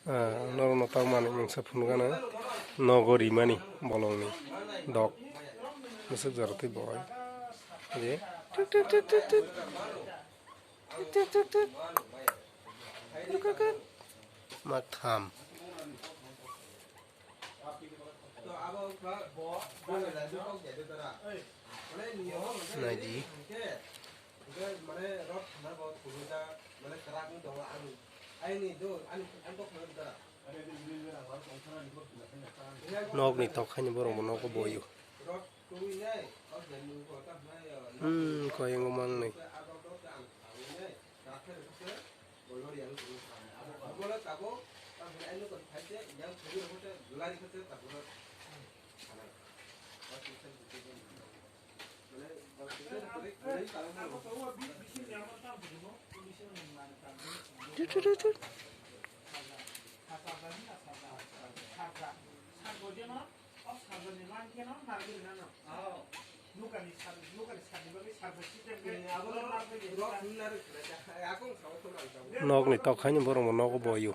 Norong notang mani mangsa phungana nogori mani bolongni dog masuk jarati boy je tut tut tut tut tut tut tut tut tut matham naidi nog ni tok khani borong nog ko boyu ko yang ngomong nih nog ni tok khani borong nog ko boyu